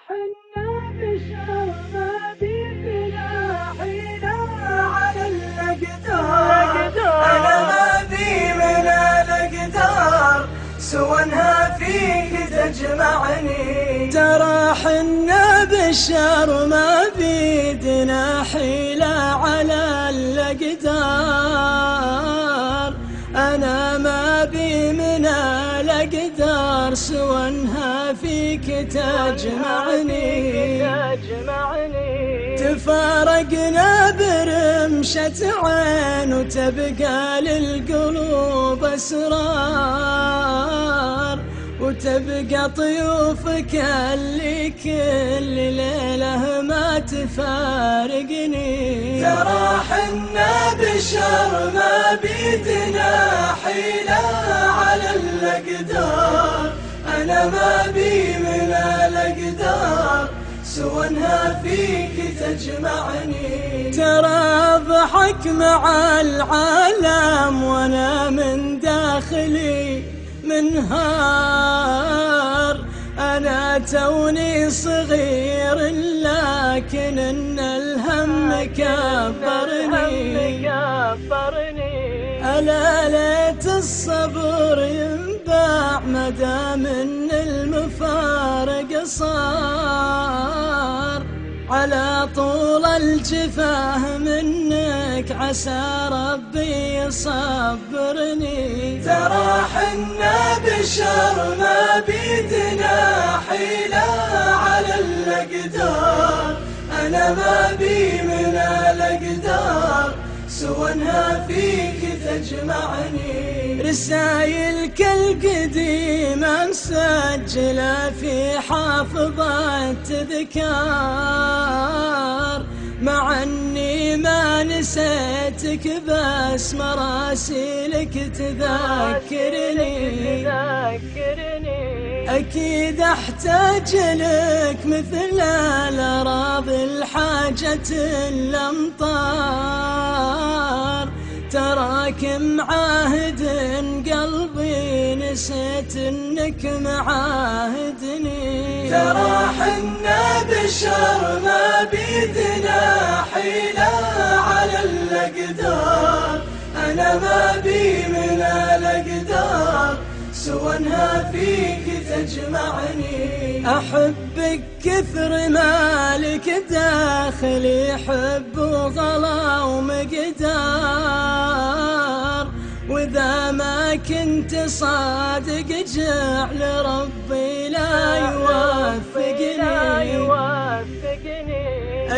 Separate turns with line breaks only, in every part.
حنا بشر ما بيدنا حيلة على الأقدار. أنا ما بي من الأقدار سوى انها فيك تجمعني. ترى حنا بشر ما بيدنا حيلة على الأقدار. أنا ما بي من الأقدار سوى انها فيك تجمعني. تفارقنا برمشة عين وتبقى للقلوب أسرار، وتبقى طيوفك اللي كل ليلة ما تفارقني. ترى حنا بشر ما بيدنا حيلة على الأقدار. أنا ما بي من الأقدار سوى انها فيك تجمعني. ترى أضحك مع العالم وانا من داخلي منهار. أنا توني صغير لكن إن الهم كبرني. ألا ليت الصبر ينباع مدام إن المفارق صار. على طول الجفاه منك عسى ربي يصبرني. ترى حنا بشر ما بيدنا حيلة على الأقدار. أنا ما بي من الأقدار سوى انها فيك تجمعني. رسايلك القديمة مسجلة في حافظة تذكار، مع اني ما نسيتك بس مراسيلك تذكرني. اكيد احتاج لك مثل الاراضي الحاجة الامطار. تراك معاهد قلبي نسيت انك معاهدني. ترى حنا بشر ما بيدنا حيلة على الأقدار. أنا ما بي من الأقدار سوى انها فيك تجمعني. أحبك كثر مالك داخلي حب وغلا ومقدار. وإذا ما كنت صادق جعل ربي لا يوفقني.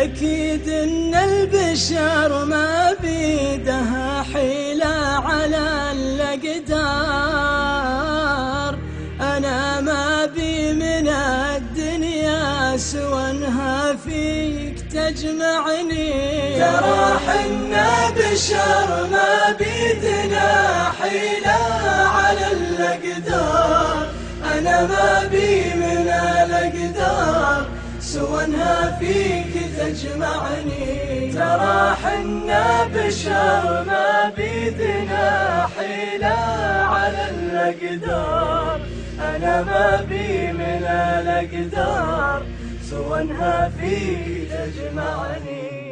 أكيد إن البشر ما بيدها حيلة على الأقدار. أنا ما بي من الدنيا سوى انها فيك تجمعني. ترى حنا بشر ما بيدنا حيلة على الأقدار. أنا ما بي من الأقدار سوى انها فيك تجمعني. ترى حنا بشر ما بيدنا حيلة على الأقدار. أنا ما بي من الأقدار سوى انها فيك تجمعني.